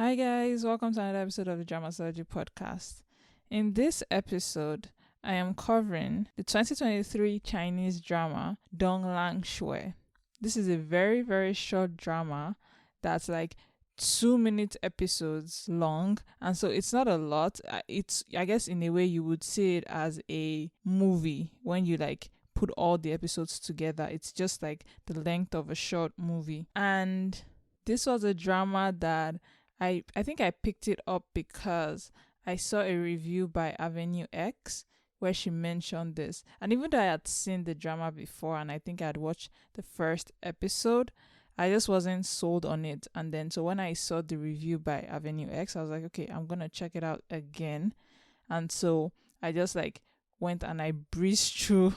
Hi guys, welcome to another episode of the Drama Surgery podcast. In this episode, I am covering the 2023 Chinese drama Lan Xue. This is a very, very short drama that's like 2-minute episodes long, and so it's not a lot. It's, I guess, in a way you would see it as a movie when you like put all the episodes together. It's just like the length of a short movie. And this was a drama that I think I picked it up because I saw a review by Avenue X where she mentioned this. And even though I had seen the drama before and I think I had watched the first episode, I just wasn't sold on it. And then so when I saw the review by Avenue X, I was like, okay, I'm going to check it out again. And so I just like went and I breezed through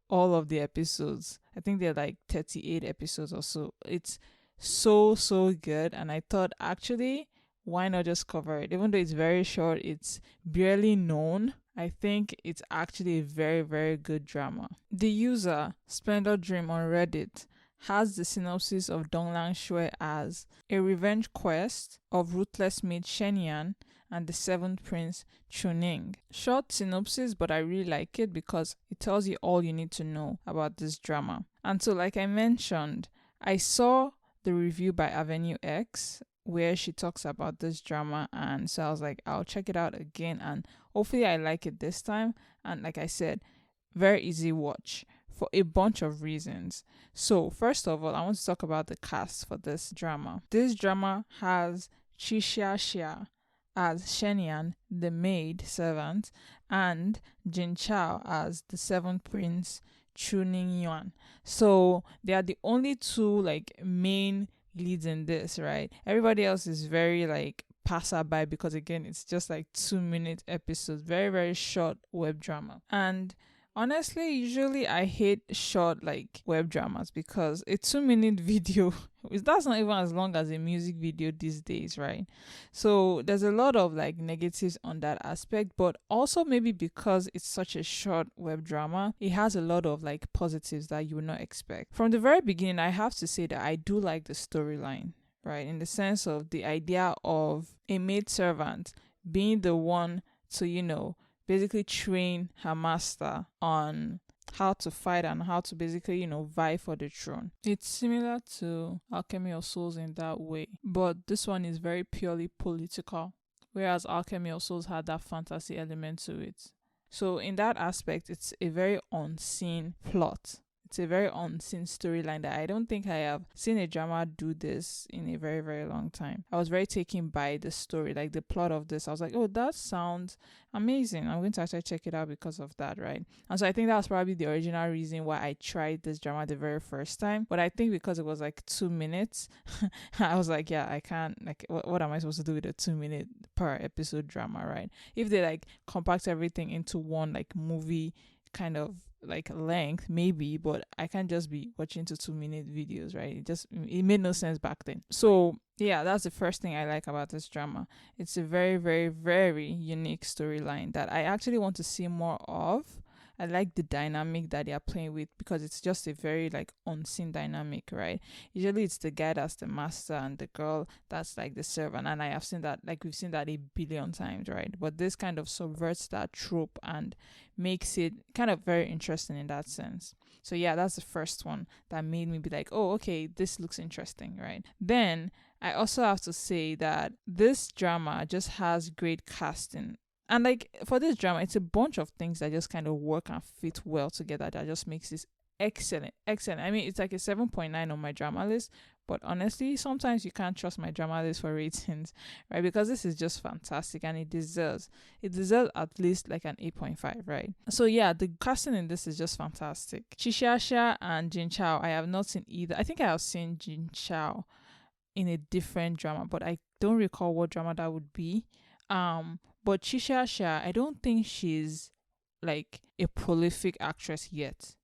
all of the episodes. I think they're like 38 episodes or so. It's so good, and I thought, actually, why not just cover it? Even though it's very short, it's barely known. I think it's actually a very, very good drama. The user splendordream on Reddit has the synopsis of Lan Xue as a revenge quest of ruthless maid Shen Yan and the seventh prince Chu Ning. Short synopsis, but I really like it because it tells you all you need to know about this drama. And so, like I mentioned, I saw the review by Avenue X where she talks about this drama, and so I was like, I'll check it out again and hopefully I like it this time. And like I said, very easy watch for a bunch of reasons. So first of all, I want to talk about the cast for this drama. This drama has Xia as Shen Yan, the maid servant, and Jin Chao as the seventh prince Chu Ning. So they are the only two like main leads in this, right? Everybody else is very like passerby because again it's just like 2-minute episodes, very, very short web drama. And honestly, usually I hate short like web dramas because a 2-minute video that's not even as long as a music video these days, right? So there's a lot of like negatives on that aspect, but also maybe because it's such a short web drama, it has a lot of like positives that you would not expect. From the very beginning, I have to say that I do like the storyline, right? In the sense of the idea of a maid servant being the one to, basically train her master on how to fight and how to basically, vie for the throne. It's similar to Alchemy of Souls in that way, but this one is very purely political, whereas Alchemy of Souls had that fantasy element to it. So in that aspect, it's a very unseen plot. It's a very unseen storyline that I don't think I have seen a drama do this in a very, very long time. I was very taken by the story, like the plot of this. I was like, oh, that sounds amazing. I'm going to actually check it out because of that, right? And so I think that was probably the original reason why I tried this drama the very first time. But I think because it was like 2 minutes, I was like, yeah, I can't, like, what am I supposed to do with a 2-minute per episode drama, right? If they like compact everything into one like movie kind of like length, maybe, but I can't just be watching 2-minute videos, right? It made no sense back then. So yeah, that's the first thing I like about this drama. It's a very, very, very unique storyline that I actually want to see more of. I like the dynamic that they are playing with because it's just a very like unseen dynamic, right? Usually it's the guy that's the master and the girl that's like the servant, and I have seen that, like we've seen that a billion times, right? But this kind of subverts that trope and makes it kind of very interesting in that sense. So yeah, that's the first one that made me be like, oh, okay, this looks interesting, right? Then I also have to say that this drama just has great casting. And like for this drama, it's a bunch of things that just kind of work and fit well together that just makes this excellent. I mean, it's like a 7.9 on my drama list, but honestly, sometimes you can't trust my drama list for ratings, right? Because this is just fantastic and it deserves at least like an 8.5, right? So yeah, the casting in this is just fantastic. Xia and Jin Chao, I have not seen either. I think I have seen Jin Chao in a different drama, but I don't recall what drama that would be. But Xia, I don't think she's like a prolific actress yet,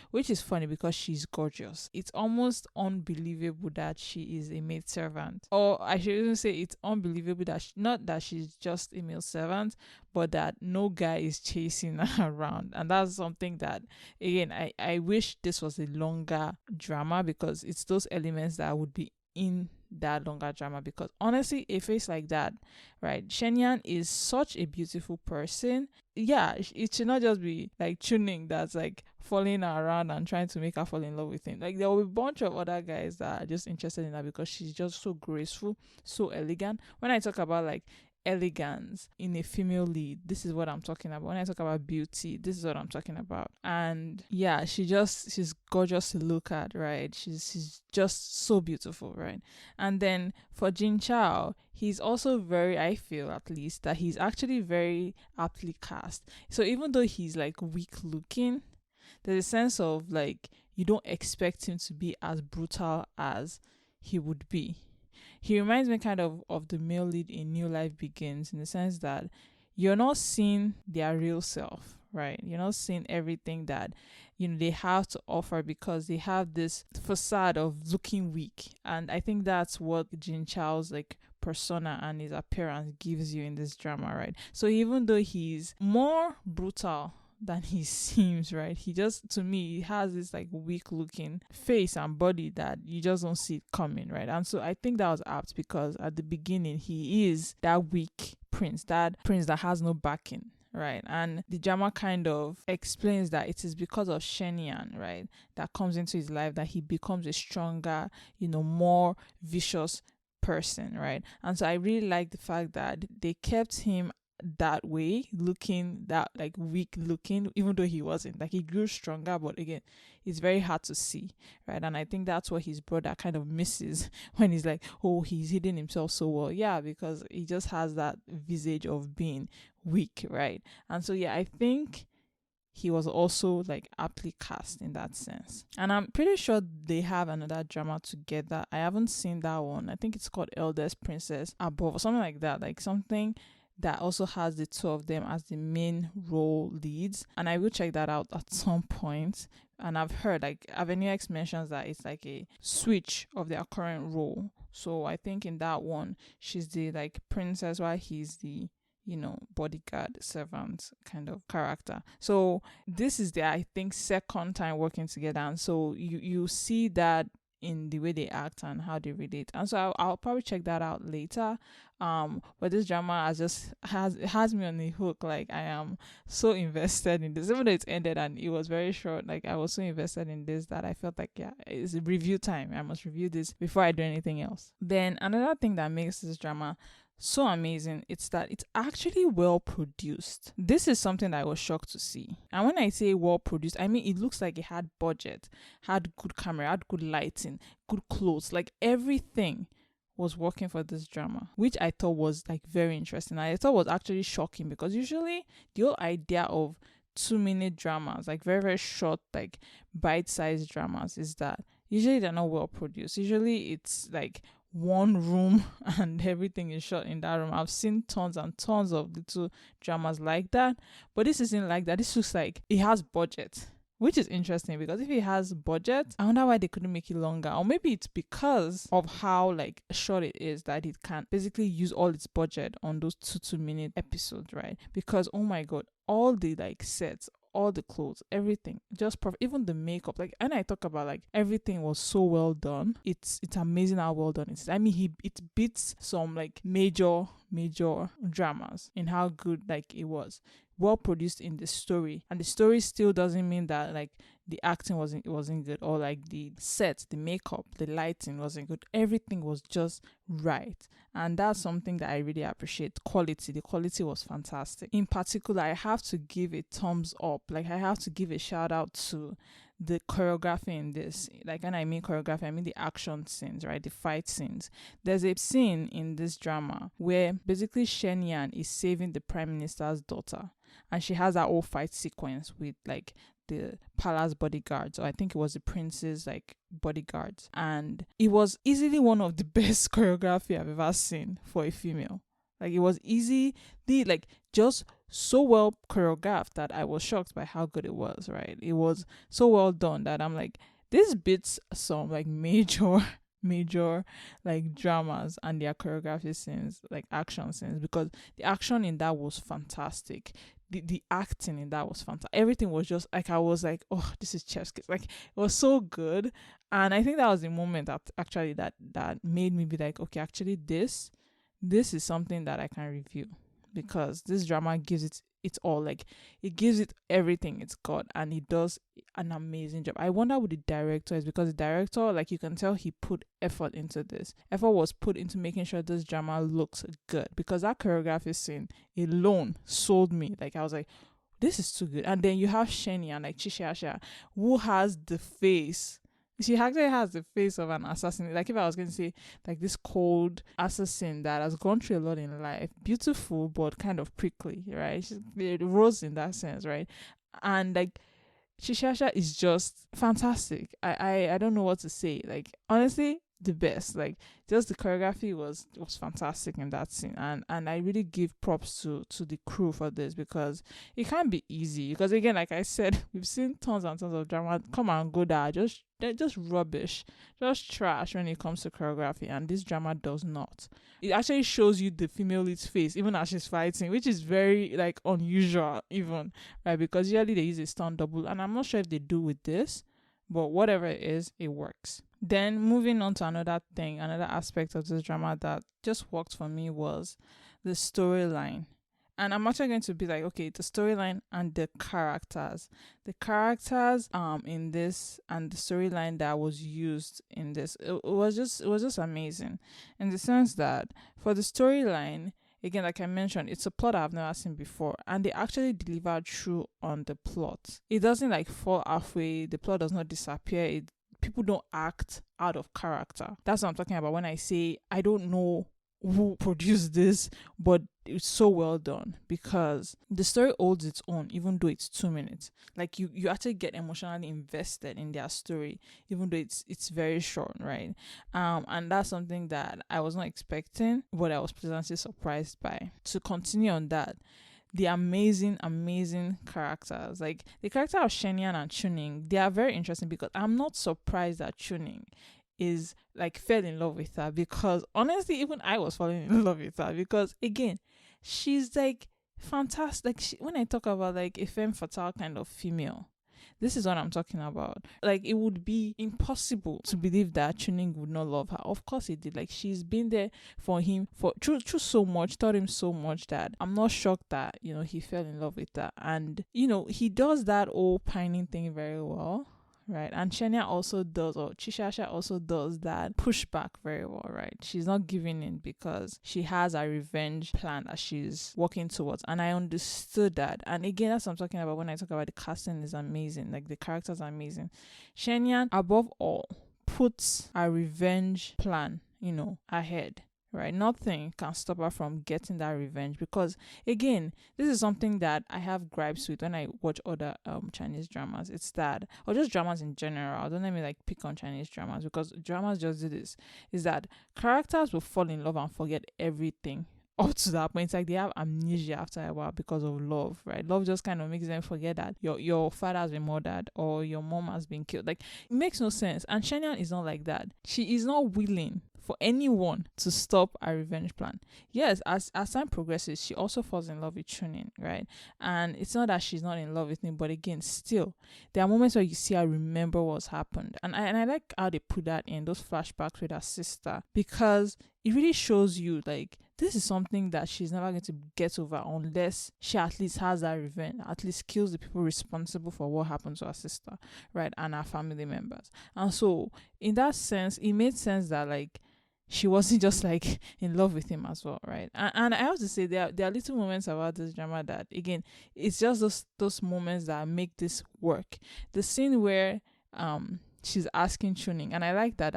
which is funny because she's gorgeous. It's almost unbelievable that she is a maid servant, or I should even say it's unbelievable that not that she's just a male servant, but that no guy is chasing her around. And that's something that, again, I wish this was a longer drama because it's those elements that would be in that longer drama, because honestly, a face like that, right? Shen Yan is such a beautiful person. Yeah, it should not just be like Chu Ning that's like following her around and trying to make her fall in love with him. Like there will be a bunch of other guys that are just interested in her because she's just so graceful, so elegant. When I talk about like elegance in a female lead, this is what I'm talking about. When I talk about beauty, this is what I'm talking about. And yeah, she's gorgeous to look at, right? She's just so beautiful, right? And then for Jin Chao, he's also very, I feel at least, that he's actually very aptly cast. So even though he's like weak looking, there's a sense of like you don't expect him to be as brutal as he would be. He reminds me kind of the male lead in New Life Begins, in the sense that you're not seeing their real self, right? You're not seeing everything that, they have to offer, because they have this facade of looking weak. And I think that's what Jin Chao's like persona and his appearance gives you in this drama, right? So even though he's more brutal than he seems, right, he just, to me, he has this like weak looking face and body that you just don't see it coming, right? And so I think that was apt, because at the beginning he is that weak prince that has no backing, right? And the drama kind of explains that it is because of Shen Yan, right, that comes into his life, that he becomes a stronger, more vicious person, right? And so I really like the fact that they kept him that way, looking that like weak looking, even though he wasn't. Like he grew stronger, but again, it's very hard to see, right? And I think that's what his brother kind of misses when he's like, oh, he's hidden himself so well. Yeah, because he just has that visage of being weak, right? And so yeah, I think he was also like aptly cast in that sense. And I'm pretty sure they have another drama together. I haven't seen that one. I think it's called Eldest Princess Above or something like that, like something that also has the two of them as the main role leads, and I will check that out at some point. And I've heard like Avenue X mentions that it's like a switch of their current role. So I think in that one she's the like princess while he's the bodyguard servant kind of character. So this is their, I think, second time working together, and so you see that in the way they act and how they relate. And so I'll probably check that out later. But this drama has me on the hook. Like I am so invested in this, even though it's ended and it was very short. Like I was so invested in this that I felt like, yeah, it's a review time. I must review this before I do anything else. Then another thing that makes this drama so amazing, it's that it's actually well produced. This is something that I was shocked to see. And when I say well produced, I mean it looks like it had budget, had good camera, had good lighting, good clothes, like everything was working for this drama, which I thought was like very interesting. I thought was actually shocking, because usually the whole idea of 2-minute dramas, like very, very short, like bite-sized dramas, is that usually they're not well produced. Usually it's like one room and everything is shot in that room. I've seen tons and tons of little dramas like that, but this isn't like that. This looks like it has budget, which is interesting, because if it has budget, I wonder why they couldn't make it longer. Or maybe it's because of how like short it is that it can basically use all its budget on those 2-minute episodes, right? Because oh my god, all the like sets, all the clothes, everything, just even the makeup, like, and I talk about like everything was so well done. It's amazing how well done it is. I mean, it beats some like major dramas in how good like it was. Well produced in the story, and the story still doesn't mean that like the acting wasn't good, or like the set, the makeup, the lighting wasn't good. Everything was just right, and that's something that I really appreciate. The quality was fantastic. In particular, I have to give a thumbs up. Like I have to give a shout out to the choreography in this. Like when I mean choreography, I mean the action scenes, right? The fight scenes. There's a scene in this drama where basically Shen Yan is saving the prime minister's daughter, and she has that whole fight sequence with like the palace bodyguards, or I think it was the prince's like bodyguards, and it was easily one of the best choreography I've ever seen for a female. Like it was easy, like just so well choreographed that I was shocked by how good it was, right? It was so well done that I'm like, this beats some like major like dramas and their choreography scenes, like action scenes, because the action in that was fantastic. the acting in that was fantastic. Everything was just like, I was like, oh, this is chef's kiss. Like, it was so good. And I think that was the moment that actually that made me be like, okay, actually this is something that I can review, because this drama gives it's all. Like, it gives it everything it's got, and it does an amazing job. I wonder who the director is, because the director, like, you can tell he put effort into this. Effort was put into making sure this drama looks good, because that choreography scene alone sold me. Like, I was like, this is too good. And then you have Shen Yan, like Chishiasha, who has the face. She actually has the face of an assassin. Like, if I was going to say, like, this cold assassin that has gone through a lot in life, beautiful but kind of prickly, right? She's rose in that sense, right? And like, Shishasha is just fantastic. I don't know what to say. Like, honestly, the best. Like, just the choreography was fantastic in that scene, and I really give props to the crew for this, because it can't be easy. Because again, like I said, we've seen tons and tons of drama come and go that they're just rubbish, just trash when it comes to choreography, and this drama does not. It actually shows you the female lead's face even as she's fighting, which is very, like, unusual even, right? Because usually they use a stunt double, and I'm not sure if they do with this, but whatever it is, it works. Then moving on to another aspect of this drama that just worked for me was the storyline. And I'm actually going to be like, okay, the storyline and the characters. The characters in this and the storyline that was used in this, it was just amazing. In the sense that for the storyline, again, like I mentioned, it's a plot I've never seen before, and they actually delivered true on the plot. It doesn't like fall halfway, the plot does not disappear, people don't act out of character. That's what I'm talking about when I say I don't know who produced this, but it's so well done, because the story holds its own even though it's 2 minutes. Like, you actually get emotionally invested in their story even though it's very short, right? And that's something that I was not expecting, but I was pleasantly surprised by. To continue on that, the amazing characters, like the character of Shen Yan and Chu Ning, they are very interesting, because I'm not surprised that Chu Ning is like fell in love with her, because honestly, even I was falling in love with her, because again, she's like fantastic. Like, when I talk about like a femme fatale kind of female, this is what I'm talking about. Like, it would be impossible to believe that Chu Ning would not love her. Of course he did. Like, she's been there for him for through so much, taught him so much, that I'm not shocked that, he fell in love with her. And, he does that whole pining thing very well, right? And Shenya also does, or Chishasha also does that pushback very well, right? She's not giving in, because she has a revenge plan that she's working towards. And I understood that. And again, that's what I'm talking about when I talk about the casting is amazing. Like, the characters are amazing. Shenyan, above all, puts a revenge plan, ahead. Right, nothing can stop her from getting that revenge, because again, this is something that I have gripes with when I watch other Chinese dramas. It's that, or just dramas in general. Don't let me like pick on Chinese dramas, because dramas just do this. Is that characters will fall in love and forget everything up to that point. It's like they have amnesia after a while because of love, right? Love just kind of makes them forget that your father has been murdered or your mom has been killed. Like, it makes no sense. And Shenyan is not like that. She is not willing for anyone to stop a revenge plan. Yes, as time progresses, she also falls in love with Chu Ning, right? And it's not that she's not in love with him, but again, still, there are moments where you see her remember what's happened. And I like how they put that in, those flashbacks with her sister, because it really shows you, like, this is something that she's never going to get over unless she at least has that revenge, at least kills the people responsible for what happened to her sister, right? And her family members. And so, in that sense, it made sense that, like, she wasn't just like in love with him as well, right? And I have to say, there are little moments about this drama that, again, it's just those moments that make this work. The scene where she's asking Chu Ning, and I like that,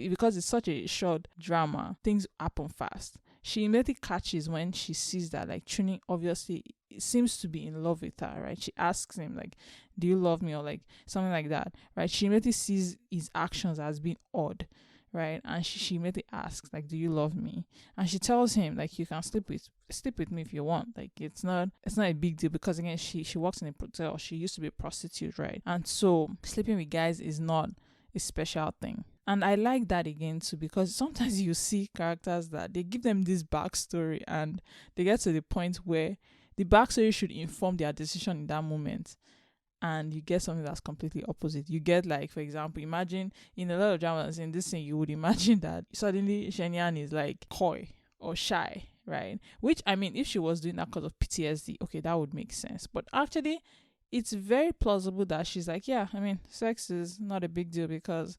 because it's such a short drama, things happen fast. She immediately catches when she sees that, like, Chu Ning obviously seems to be in love with her, right? She asks him, like, do you love me, or like something like that, right? She immediately sees his actions as being odd, right? And she immediately asks, like, do you love me? And she tells him, like, you can sleep with me if you want. Like, it's not a big deal, because again, she works in a hotel. She used to be a prostitute, right? And so sleeping with guys is not a special thing. And I like that again too, because sometimes you see characters that they give them this backstory and they get to the point where the backstory should inform their decision in that moment. And you get something that's completely opposite. You get, like, for example, imagine in a lot of dramas in this thing, you would imagine that suddenly Shen Yan is like coy or shy, right? Which, I mean, if she was doing that because of PTSD, okay, that would make sense. But actually, it's very plausible that she's like, yeah, I mean, sex is not a big deal because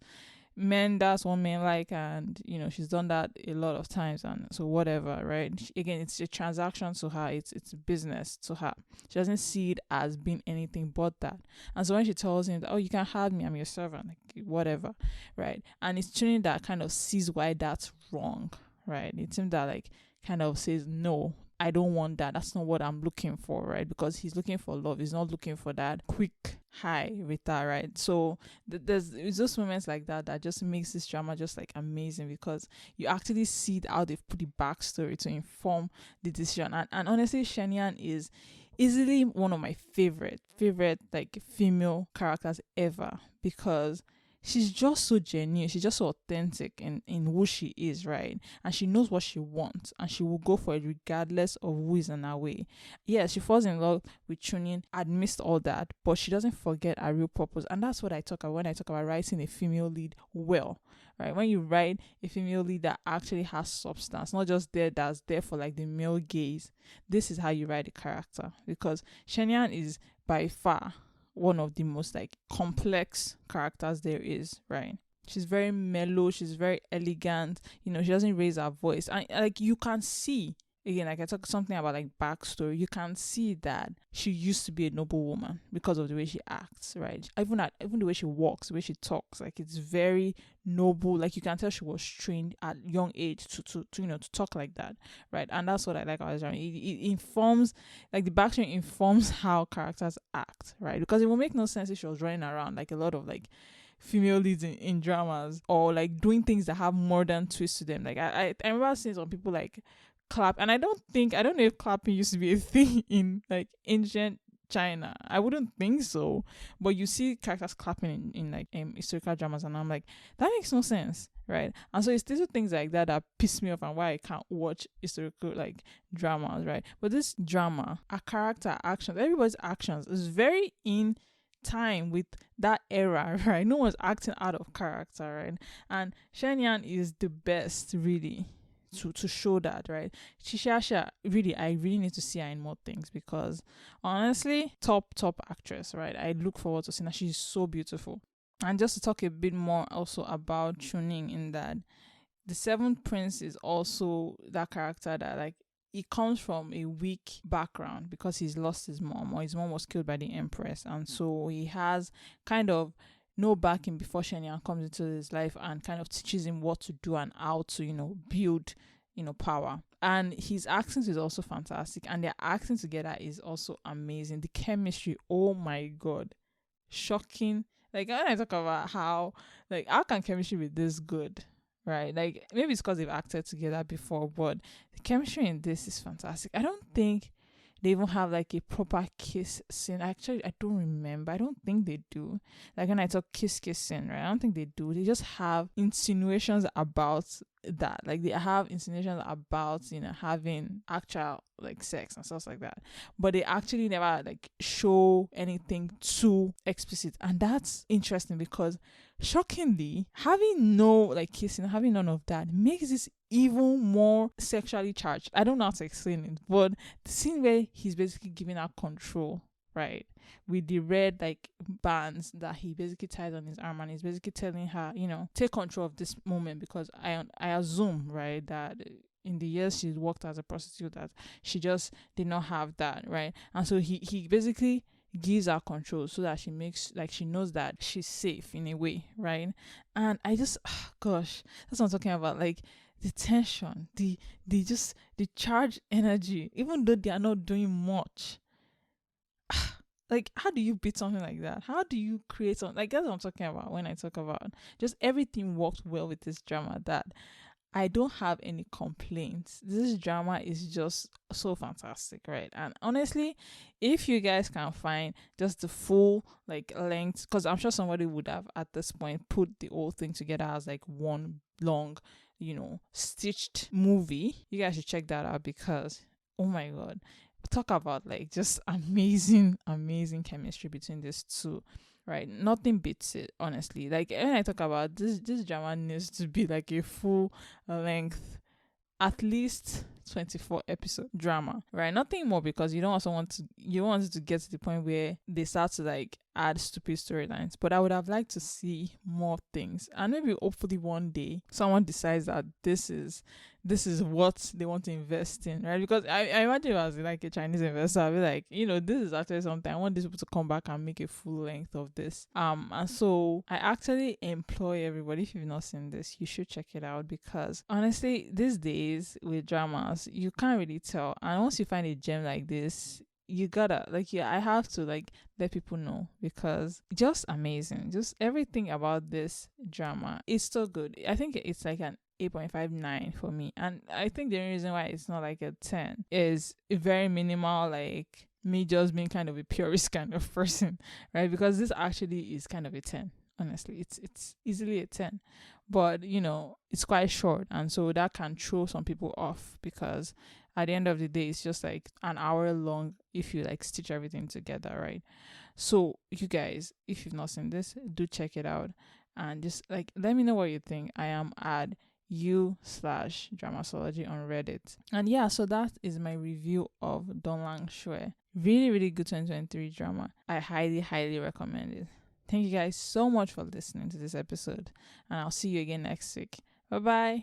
men, that's what men like, and she's done that a lot of times, and so whatever, right? Again, it's a transaction to her, it's business to her. She doesn't see it as being anything but that. And so when she tells him that, oh, you can have me, I'm your servant, like whatever, right? And it's Chu Ning that kind of sees why that's wrong, right? It's him that like kind of says, no, I don't want that. That's not what I'm looking for, right? Because he's looking for love. He's not looking for that quick high with that, right? So there's those moments like that that just makes this drama just like amazing, because you actually see how they've put the backstory to inform the decision. And honestly, Shen Yan is easily one of my favorite like female characters ever, because she's just so genuine. She's just so authentic in who she is, right? And she knows what she wants, and she will go for it regardless of who is in her way. Yeah, she falls in love with Chu Ning, admits all that, but she doesn't forget her real purpose. And that's what I talk about when I talk about writing a female lead well, right? When you write a female lead that actually has substance, not just that's there for like the male gaze. This is how you write a character, because Shen Yan is by far one of the most like complex characters there is, right? She's very mellow, she's very elegant, she doesn't raise her voice, and like you can see, again, like I talk something about like backstory, you can see that she used to be a noble woman because of the way she acts, right? Even the way she walks, the way she talks, like it's very noble. Like you can tell she was trained at young age to talk like that, right? And that's what I like about it. It informs, like the backstory informs how characters act, right? Because it will make no sense if she was running around like a lot of like female leads in dramas, or like doing things that have modern twists to them. Like I remember seeing some people like clap, and I don't know if clapping used to be a thing in like ancient China. I wouldn't think so, but you see characters clapping in like historical dramas, and I'm like, that makes no sense, right? And so it's these things like that piss me off, and why I can't watch historical like dramas, right? But this drama, a character actions, everybody's actions is very in time with that era, right? No one's acting out of character, right? And Shen Yan is the best, really, to show that, right? Shisha, really, I really need to see her in more things, because honestly, top actress, right? I look forward to seeing her. She's so beautiful. And just to talk a bit more also about Chu Ning, in that the Seventh Prince is also that character that like he comes from a weak background because he's lost his mom, or his mom was killed by the Empress, and so he has kind of no backing before Shen Yan comes into his life and kind of teaches him what to do and how to build power. And his accent is also fantastic, and their acting together is also amazing. The chemistry, oh my god, shocking. Like when I talk about how can chemistry be this good, right? Like maybe it's because they've acted together before, but the chemistry in this is fantastic. I don't think they even have like a proper kiss scene. Actually, I don't remember. I don't think they do. Like when I talk kiss scene, right? I don't think they do. They just have insinuations about that. Like they have insinuations about having actual like sex and stuff like that. But they actually never like show anything too explicit. And that's interesting, because shockingly, having no like kissing, having none of that makes this even more sexually charged. I don't know how to explain it, but the scene where he's basically giving her control, right, with the red like bands that he basically ties on his arm, and he's basically telling her, take control of this moment, because I assume, right, that in the years she's worked as a prostitute, that she just did not have that, right? And so he basically gives her control so that she makes like she knows that she's safe in a way, right? And I just gosh, that's what I'm talking about. Like the tension, the charged energy, even though they are not doing much. Like, how do you beat something like that? How do you create something like that's what I'm talking about when I talk about just everything worked well with this drama, that I don't have any complaints. This drama is just so fantastic, right? And honestly, if you guys can find just the full like length, because I'm sure somebody would have at this point put the whole thing together as like one long, stitched movie, you guys should check that out, because oh my god, talk about like just amazing chemistry between these two. Right, nothing beats it, honestly. Like when I talk about this drama needs to be like a full length, at least 24 episode drama, right? Nothing more, because you don't also want to, you want it to get to the point where they start to like add stupid storylines. But I would have liked to see more things, and maybe hopefully one day someone decides that this is what they want to invest in, right? Because I imagine if I was like a Chinese investor, I'd be like, this is actually something I want these people to come back and make a full length of this. And so I actually employ everybody, if you've not seen this, you should check it out, because honestly, these days with dramas, you can't really tell. And once you find a gem like this, you gotta like, yeah, I have to like let people know, because just amazing, just everything about this drama is so good. I think it's like an 8.59 for me, and I think the only reason why it's not like a 10 is very minimal, like me just being kind of a purist kind of person, right? Because this actually is kind of a 10. Honestly, it's easily a 10, but it's quite short, and so that can throw some people off, because at the end of the day, it's just like an hour long if you like stitch everything together, right? So you guys, if you've not seen this, do check it out, and just like let me know what you think. I am at u/dramasology on Reddit. And yeah, so that is my review of Lan Xue. Really, really good 2023 drama. I highly recommend it. Thank you guys so much for listening to this episode, and I'll see you again next week. Bye bye.